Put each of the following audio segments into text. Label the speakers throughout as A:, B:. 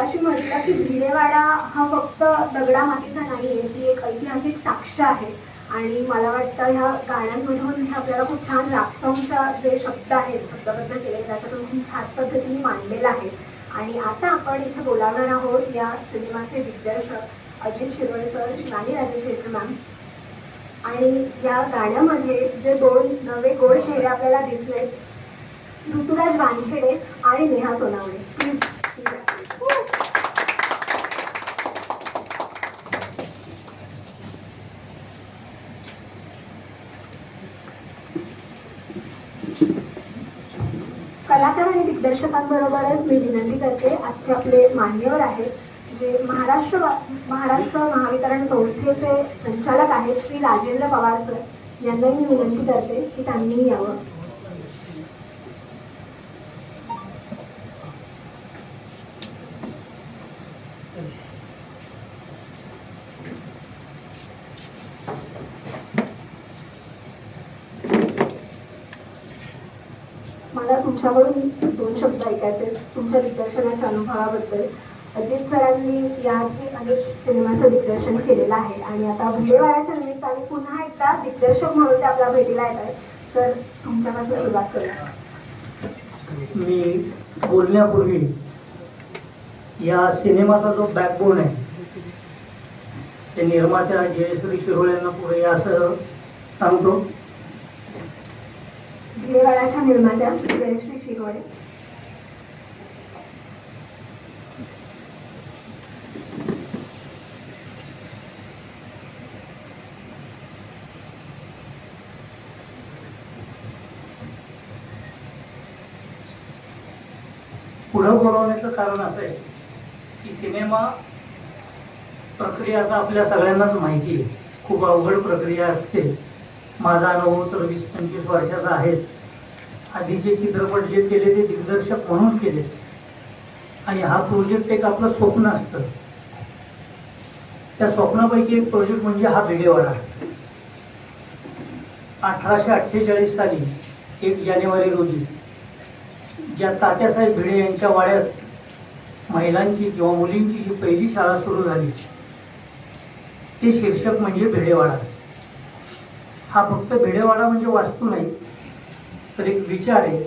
A: मगाशी म्हटलं की भिडेवाडा हा फक्त दगडा मातीचा नाही आहे, ती एक ऐतिहासिक साक्ष आहे. आणि मला वाटतं ह्या गाण्यांमधून हे आपल्याला खूप छान रापसॉंगचा जे शब्द आहेत, शब्दबद्ध केले त्याच्यातून खूप छान पद्धतीने मांडलेला आहे. आणि आता आपण इथे बोलावणार आहोत या सिनेमाचे दिग्दर्शक अजित शिरोळे सर, शिवानी राजेशेखर मॅम. आणि या गाण्यामध्ये जे दोन नवे गोड चेहरे आपल्याला दिसले, ऋतुराज वानखेडे आणि नेहा सोनावणे. प्लीज. कलाकार आणि दिग्दर्शकांबरोबरच मी विनंती करते, आजचे आपले मान्यवर आहेत जे महाराष्ट्र महावितरण संस्थेचे संचालक आहेत श्री राजेंद्र पवार सर, यांनाही मी विनंती करते की त्यांनी यावं. मला तुमच्याकडून दोन शब्द ऐकायचे तुमच्या दिग्दर्शनाच्या अनुभवाबद्दल. अजित सरांनी याआधी अनेक सिनेमाचं दिग्दर्शन केलेलं आहे आणि आता भिडेवाड्याच्या निमित्ताने पुन्हा एकदा दिग्दर्शक म्हणून ते आपल्या भेटीला येत आहेत. सर, तुमच्यापासून सुरुवात करूया.
B: मी बोलण्यापूर्वी या सिनेमाचा जो बॅकबोन आहे ते निर्मात्या जयश्री शिरोळे यांना पुढे असं सांगतो.
A: भिडेवाड्याच्या निर्मात्या जयश्री शिरोळे.
B: पुढं बोलवण्याचं कारण असं आहे की सिनेमा प्रक्रिया आता आपल्या सगळ्यांनाच माहिती आहे, खूप अवघड प्रक्रिया असते. माझा अनुभव तर 20-25 वर्षाचा आहेच. आधीचे चित्रपट जे केले ते दिग्दर्शक म्हणून केले आणि हा प्रोजेक्ट एक आपलं स्वप्न असतं. त्या स्वप्नापैकी एक प्रोजेक्ट म्हणजे हा भिडेवाडा. 1848 साली 1 जानेवारी रोजी ज्या तात्यासाहेब भिडे यांच्या वाड्यात महिलांची किंवा मुलींची जी पहिली शाळा सुरू झाली ते शीर्षक म्हणजे भिडेवाडा. हा फक्त भिडेवाडा म्हणजे वास्तू नाही, तर एक विचार आहे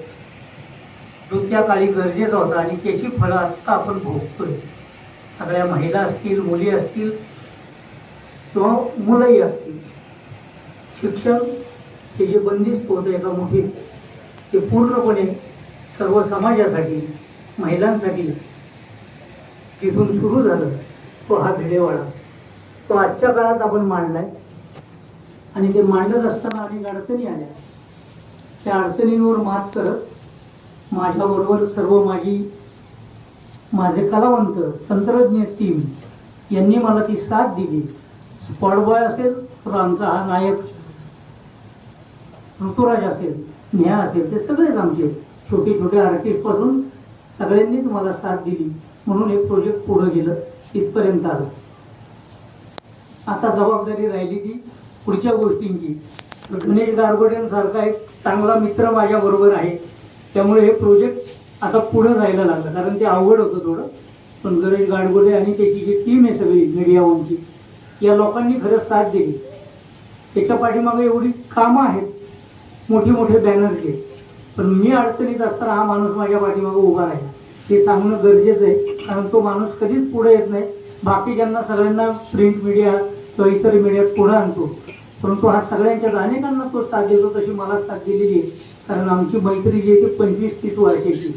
B: जो त्या काळी गरजेचा होता आणि त्याची फळं आत्ता आपण भोगतोय. सगळ्या महिला असतील, मुली असतील किंवा मुलंही असतील. शिक्षण हे जे बंदिस्त होतं एका मुठीत, ते पूर्णपणे सर्व समाजासाठी, महिलांसाठी तिथून सुरू झालं. तो हा भिडेवाडा तो आजच्या काळात आपण मांडलाय आणि ते मांडत असताना अनेक अडचणी आल्या. त्या अडचणींवर मात करत माझ्याबरोबर सर्व माझे कलावंत, तंत्रज्ञ टीम यांनी मला ती साथ दिली. स्पॉट बॉय असेल तर आमचा हा नायक ऋतुराज असेल, नेहा असेल, ते सगळेच आमचे छोटे छोटे आर्टिस्टपासून सगळ्यांनीच मला साथ दिली. म्हणून एक प्रोजेक्ट पुढं गेलं, इथपर्यंत आलं. आता जबाबदारी राहिली ती पुढच्या गोष्टींची. गणेश गारगोड्यांसारखा एक चांगला मित्र माझ्याबरोबर आहे, त्यामुळे हे प्रोजेक्ट आता पुढं जायला लागलं. कारण ते अवघड होतं थोडं, पण गणेश गारगोडे आणि त्याची जी टीम आहे सगळी मीडियावरची, या लोकांनी खरंच साथ दिली. त्याच्या पाठीमागे एवढी कामं आहेत, मोठे मोठे बॅनरचे, पण मी अडचणीत असताना हा माणूस माझ्या पाठीमागे उभा आहे हे सांगणं गरजेचं आहे. कारण तो माणूस कधीच पुढे येत नाही. बाकीच्यांना सगळ्यांना प्रिंट मीडिया किंवा इतर मीडियात पुढे आणतो, परंतु हा सगळ्यांच्याच अनेकांना तो साथ देतो. तशी मला साथ दिलेली आहे, कारण आमची मैत्री जी आहे ती 25-30 वर्षाची.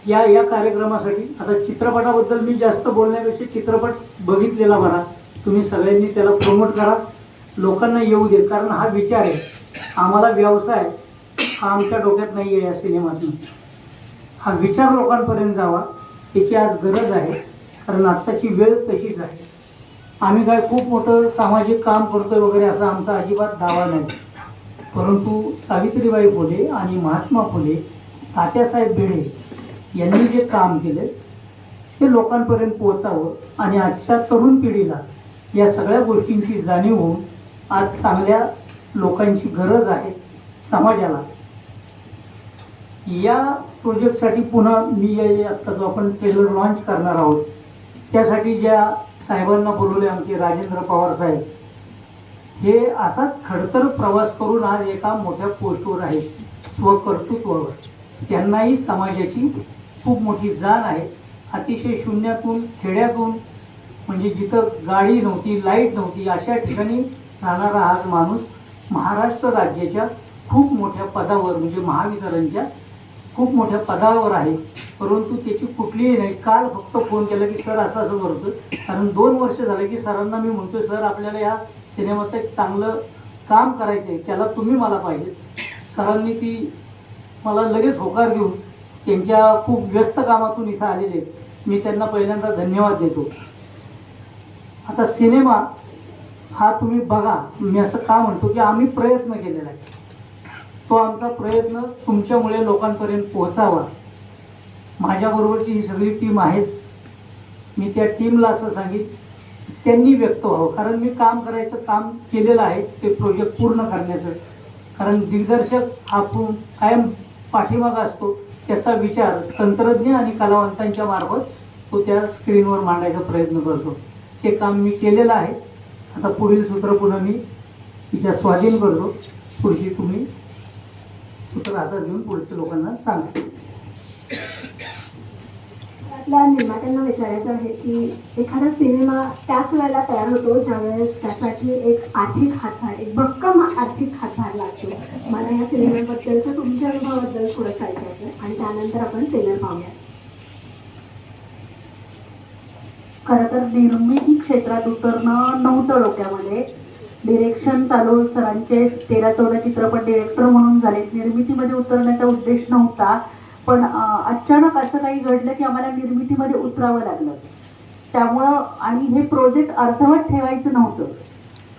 B: या कार्यक्रमासाठी आता चित्रपटाबद्दल मी जास्त बोलण्यापेक्षा चित्रपट बघितलेला बरा. तुम्ही सगळ्यांनी त्याला प्रमोट करा, लोकांना येऊ दे. कारण हा विचार आहे, आम्हाला व्यवसाय हा आमच्या डोक्यात नाही आहे. या सिनेमातून हा विचार लोकांपर्यंत जावा, त्याची आज गरज आहे. कारण आत्ताची वेळ तशीच आहे. आम्ही काय खूप मोठं सामाजिक काम करतोय वगैरे असा आमचा अजिबात दावा नाही, परंतु सावित्रीबाई फुले आणि महात्मा फुले, तात्यासाहेब भिडे यांनी जे काम केले ते लोकांपर्यंत पोहोचावं आणि आजच्या तरुण पिढीला या सगळ्या गोष्टींची जाणीव होऊन आज चांगल्या लोकांची गरज आहे समाजाला. या प्रोजेक्टसाठी पुन्हा मी आत्ता जो आपण ट्रेलर लॉन्च करणार आहोत त्यासाठी ज्या साहेबांना बोलवले आमचे राजेंद्र पवार साहेब, हे असाच खडतर प्रवास करून आज एका मोठ्या पोस्टवर आहेत, स्वकर्तृत्वावर. त्यांनाही समाजाची खूप मोठी जाण आहे. अतिशय शून्यातून, खेड्यातून, म्हणजे जिथं गाडी नव्हती, लाईट नव्हती, अशा ठिकाणी राहणारा हा माणूस महाराष्ट्र राज्याच्या खूप मोठ्या पदावर, म्हणजे महावितरणच्या खूप मोठ्या पदावर आहे. परंतु त्याची कुठलीही नाही. काल फक्त फोन केला की सर असं असं करतो, कारण 2 वर्ष झाले की सरांना मी म्हणतो सर आपल्याला या सिनेमाचं एक चांगलं काम करायचं आहे, त्याला तुम्ही मला पाहिजे. सरांनी ती मला लगेच होकार घेऊन त्यांच्या खूप व्यस्त कामातून इथं आलेले, मी त्यांना पहिल्यांदा धन्यवाद देतो. आता सिनेमा हा तुम्ही बघा, मी असं का म्हणतो की आम्ही प्रयत्न केलेला आहे, तो आमचा प्रयत्न तुमच्यामुळे लोकांपर्यंत पोहोचावा. माझ्याबरोबरची ही सगळी टीम आहेच. मी त्या टीमला असं सांगितलं त्यांनी व्यक्त व्हावं, कारण मी काम करायचं काम केलेलं आहे ते प्रोजेक्ट पूर्ण करण्याचं. कारण दिग्दर्शक हा कायम पाठीमागा असतो, त्याचा विचार तंत्रज्ञ आणि कलावंतांच्या मार्फत तो त्या स्क्रीनवर मांडायचा प्रयत्न करतो. ते काम मी केलेलं आहे. आता पुढील सूत्र पुन्हा मी तिच्या स्वाधीन करतो. पुढची तुम्ही सूत्र हातात घेऊन पुढच्या लोकांना सांगा.
A: आपल्या निर्मात्यांना विचारायचं आहे की एखादा सिनेमा त्याच वेळेला तयार होतो ज्यावेळेस त्यासाठी एक आर्थिक हातभार, एक भक्कम आर्थिक हातभार लागतो. मला या सिनेमाबद्दलचं तुमच्या अनुभवाबद्दल थोडंसं ऐकायचं आहे आणि त्यानंतर आपण ट्रेलर पाहूया.
C: खरं तर निर्मिती क्षेत्रात उतरणं नव्हतं डोक्यामध्ये. डिरेक्शन चालू सरांचे 13-14 चित्रपट डिरेक्टर म्हणून झाले. निर्मितीमध्ये उतरण्याचा उद्देश नव्हता, पण अचानक असं काही घडलं की आम्हाला निर्मितीमध्ये उतरावं लागलं. त्यामुळं आणि हे प्रोजेक्ट अर्धवट ठेवायचं नव्हतं.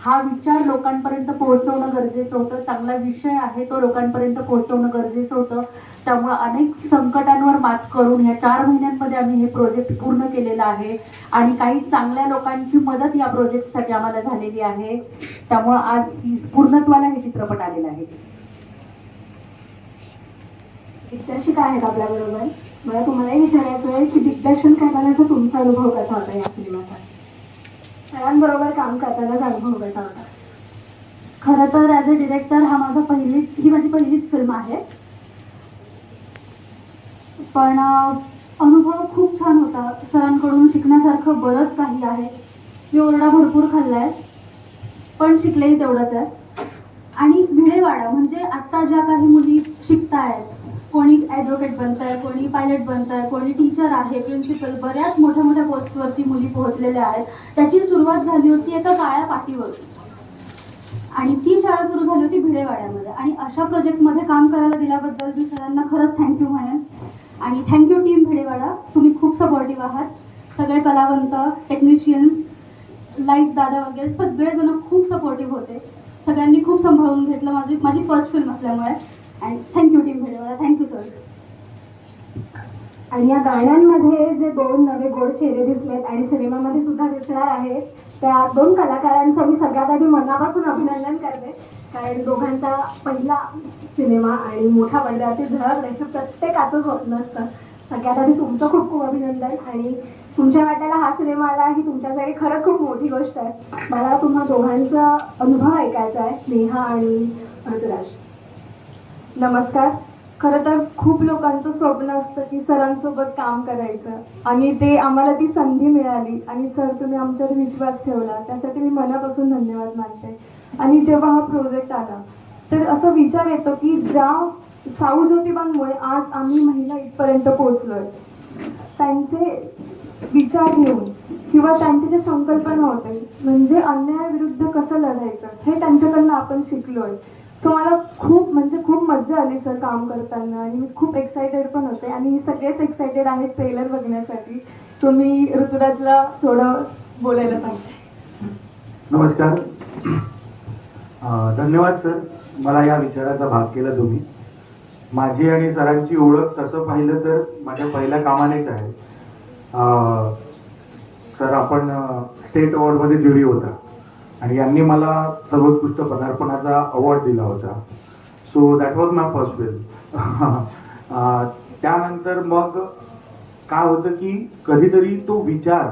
C: हा विचार लोकांपर्यंत पोहोचवणं गरजेचं होतं. चांगला विषय आहे तो लोकांपर्यंत पोहोचवणं गरजेचं होतं. त्यामुळं अनेक संकटांवर मात करून ह्या 4 महिन्यांमध्ये आम्ही हे प्रोजेक्ट पूर्ण केलेलं आहे आणि काही चांगल्या लोकांची मदत या प्रोजेक्टसाठी आम्हाला झालेली आहे. त्यामुळं आज पूर्णत्वाला हे चित्रपट आलेला आहे.
A: दिग्दर्शिका आहेत आपल्याबरोबर. मला तुम्हालाही विचारायचं आहे की दिग्दर्शन करतानाचा तुमचा अनुभव कसा होता या सिनेमाचा? सरांबरोबर काम करतानाचा अनुभव कसा होता?
C: खरं तर ॲज अ डिरेक्टर ही माझी पहिलीच फिल्म आहे, पण अनुभव खूप छान होता. सरांकडून शिकण्यासारखं बरंच काही आहे. मी ओरडा भरपूर खाल्ला आहे, पण शिकलेही तेवढंच आहे. आणि भिडेवाडा म्हणजे आत्ता ज्या काही मुली शिकतायत, कोणी ॲडव्होकेट बनत आहे, कोणी पायलट बनत आहे, कोणी टीचर आहे, प्रिन्सिपल, बऱ्याच मोठ्या मोठ्या पोस्टवरती मुली पोहोचलेल्या आहेत. त्याची सुरुवात झाली होती एका काळ्या पाटीवर आणि ती शाळा सुरू झाली होती भिडेवाड्यामध्ये. आणि अशा प्रोजेक्टमध्ये काम करायला दिल्याबद्दल मी सरांना खरंच थँक्यू म्हणेन. आणि थँक्यू टीम भिडेवाडा, तुम्ही खूप सपोर्टिव्ह आहात. सगळे कलावंत, टेक्निशियन्स, लाईट दादा वगैरे सगळेजण खूप सपोर्टिव्ह होते. सगळ्यांनी खूप सांभाळून घेतलं. माझी फर्स्ट फिल्म असल्यामुळे. आणि thank you team Bhidewada, thank you sir.
A: आणि या गाण्यांमध्ये जे 2 नवे गोड चेहरे दिसलेत आणि सिनेमामध्ये सुद्धा दिसणार आहेत, त्या 2 कलाकारांचं मी सगळ्यात आधी मनापासून अभिनंदन करते. कारण दोघांचा पहिला सिनेमा आणि मोठा पडद्यावरती झळकणं हे प्रत्येकाचं स्वप्न असतं. सगळ्यात आधी तुमचं खूप खूप अभिनंदन. आणि तुमच्या वाट्याला हा सिनेमा आला ही तुमच्यासाठी खरंच खूप मोठी गोष्ट आहे. मला तुम्हा दोघांचा अनुभव ऐकायचा आहे, नेहा आणि ऋतुराज.
D: नमस्कार. खरं तर खूप लोकांचं स्वप्न असतं की सरांसोबत काम करायचं आणि ते आम्हाला ती संधी मिळाली आणि सर तुम्ही आमच्यावर विश्वास ठेवला, त्यासाठी मी मनापासून धन्यवाद मानते. आणि जेव्हा हा प्रोजेक्ट आला तर असा विचार येतो की ज्या साऊ ज्योतिबांमुळे आज आम्ही महिला इथपर्यंत पोहोचलोय, त्यांचे विचार घेऊन किंवा त्यांचे जे संकल्पना होते म्हणजे अन्यायाविरुद्ध कसं लढायचं हे त्यांच्याकडनं आपण शिकलोय. सो मला खूप मज्जा आली सर काम करताना आणि मी खूप एक्सायटेड पण होते आणि सगळेच एक्सायटेड आहेत ट्रेलर बघण्यासाठी. सो मी ऋतुराजला थोडं बोलायला सांगते.
E: नमस्कार. धन्यवाद सर, मला या विचाराचा भाग केला तुम्ही. माझी आणि सरांची ओळख तसं पाहिलं तर माझ्या पहिल्या कामानेच आहे. सर आपण स्टेट अवॉर्डमध्ये ज्युरी होता आणि यांनी मला सर्वोत्कृष्ट पदार्पणाचा अवॉर्ड दिला होता. So that was my first film. त्यानंतर मग काय होतं की कधीतरी तो विचार,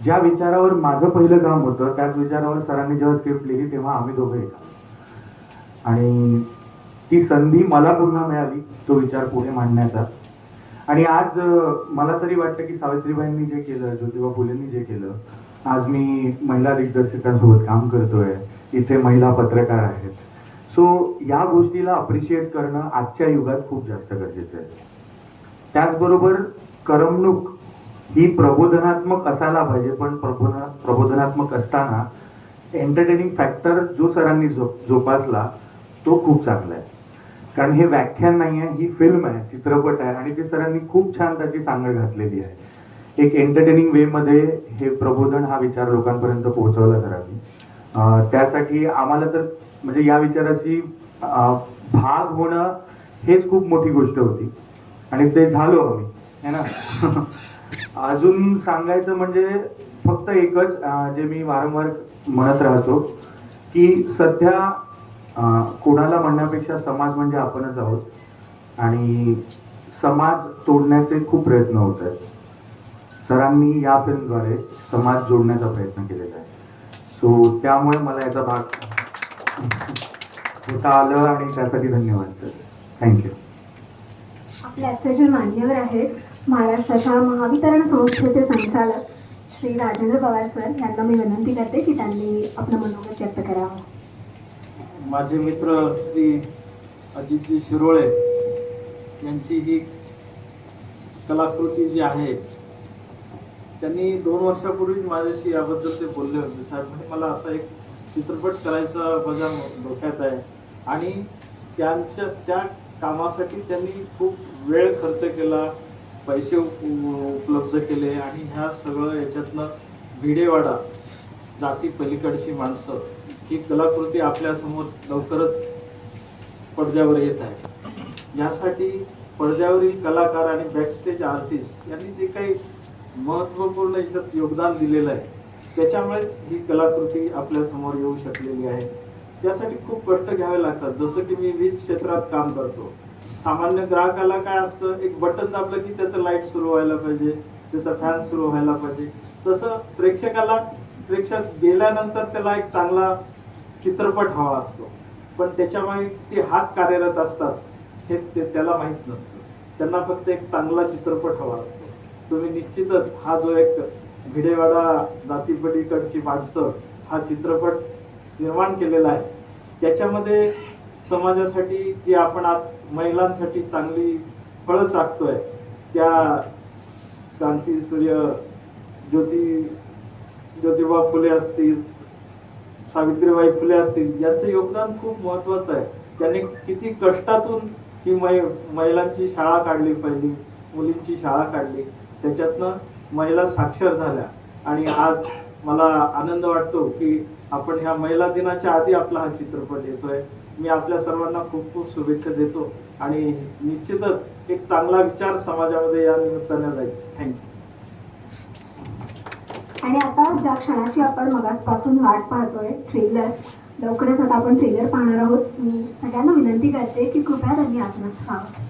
E: ज्या विचारावर माझं पहिलं काम होतं त्याच विचारावर सरांनी जेव्हा स्क्रिप्ट लिहिली तेव्हा आम्ही दोघं एका, आणि ती संधी मला पुन्हा मिळाली तो विचार पुढे मांडण्याचा. आणि आज मला तरी वाटतं की सावित्रीबाईंनी जे केलं, ज्योतिबा फुलेंनी जे केलं, आज मी महिला दिग्दर्शकांसोबत काम करतोय, इथे महिला पत्रकार आहेत. सो या गोष्टीला अप्रिशिएट करणं आजच्या युगात खूप जास्त गरजेचं आहे. त्याचबरोबर करमणूक ही प्रबोधनात्मक असायला पाहिजे, पण प्रबोधनात्मक असताना एंटरटेनिंग फॅक्टर जो सरांनी जोपासला तो खूप चांगला आहे. कारण हे व्याख्यान नाही आहे, ही फिल्म आहे, चित्रपट आहे, आणि ते सरांनी खूप छान त्याची सांगड घातलेली आहे. एक एंटरटेनिंग वेमध्ये हे प्रबोधन हा विचार लोकांपर्यंत पोहोचवला सरांनी. त्यासाठी आम्हाला तर म्हणजे या विचाराची भाग होणं हेच खूप मोठी गोष्ट होती, आणि ते झालो आम्ही, है ना. अजून सांगायचं म्हणजे फक्त एकच, जे मी वारंवार म्हणत राहतो की सध्या कोणाला म्हणण्यापेक्षा समाज म्हणजे आपणच आहोत, आणि समाज तोडण्याचे खूप प्रयत्न होत आहेत. सरांनी या फिल्मद्वारे समाज जोडण्याचा प्रयत्न केलेला आहे. सो त्यामुळे मला याचा भाग होता आलं, आणि त्यासाठी धन्यवाद सर. थँक्यू.
A: आपले आजचे जे मान्यवर आहेत महाराष्ट्राच्या महावितरण संस्थेचे संचालक श्री राजेंद्र पवार सर यांना मी विनंती करते की त्यांनी आपलं मनोगत व्यक्त करावं.
F: माझे मित्र श्री अजितजी शिरोळे यांची ही कलाकृती जी आहे, त्यांनी 2 वर्षापूर्वी माझ्याशी याबद्दल ते बोलले होते. साहेब, मला असा एक चित्रपट करायचा माझ्या डोक्यात आहे, आणि त्या कामासाठी त्यांनी खूप वेळ खर्च केला, पैसे उपलब्ध केले, आणि ह्या सगळं याच्यातनं भिडेवाडा जाती पलीकडची माणसं ही कलाकृती आपल्यासमोर लवकरच पडद्यावर येत आहे. यासाठी पडद्यावरील कलाकार आणि बॅकस्टेज आर्टिस्ट यांनी जे काही महत्त्वपूर्ण याच्यात योगदान दिलेलं आहे, त्याच्यामुळेच ही कलाकृती आपल्यासमोर येऊ शकलेली आहे. त्यासाठी खूप कष्ट घ्यावे लागतात. जसं की मी वीज क्षेत्रात काम करतो, सामान्य ग्राहकाला काय असतं, एक बटन दाबलं की त्याचं लाईट सुरू व्हायला पाहिजे, त्याचा फॅन सुरू व्हायला पाहिजे. तसं प्रेक्षकाला प्रेक्षक गेल्यानंतर त्याला एक चांगला चित्रपट हवा असतो, पण त्याच्यामुळे ते हात कार्यरत असतात हे त्याला माहीत नसतं. त्यांना फक्त एक चांगला चित्रपट हवा असतो. तुम्ही निश्चितच हा जो एक भिडेवाडा जातीपलीकडची माणसं हा चित्रपट निर्माण केलेला आहे, त्याच्यामध्ये समाजासाठी जे आपण आज महिलांसाठी चांगली फळं चाकतोय, त्या क्रांतीसूर्य ज्योतिबा फुले असतील, सावित्रीबाई फुले असतील, यांचं योगदान खूप महत्त्वाचं आहे. त्यांनी किती कष्टातून ही महिलांची शाळा काढली, पहिली मुलींची शाळा काढली, त्याच्यातनं महिला साक्षर झाल्या, आणि आज मला आनंद वाटतो की आपण ह्या महिला दिनाच्या आधी आपला हा चित्रपट येतोय. मी आपल्या सर्वांना खूप खूप शुभेच्छा देतो, आणि निश्चितच एक चांगला विचार समाजामध्ये या निमित्ताने जाईल. थँक्यू.
A: आणि आता ज्या क्षणाची आपण मगासपासून वाट पाहतोय, ट्रेलर, लवकरच आता आपण ट्रेलर पाहणार आहोत. मी सगळ्यांना विनंती करते की कृपया त्यांनी आसनस्थ व्हावं.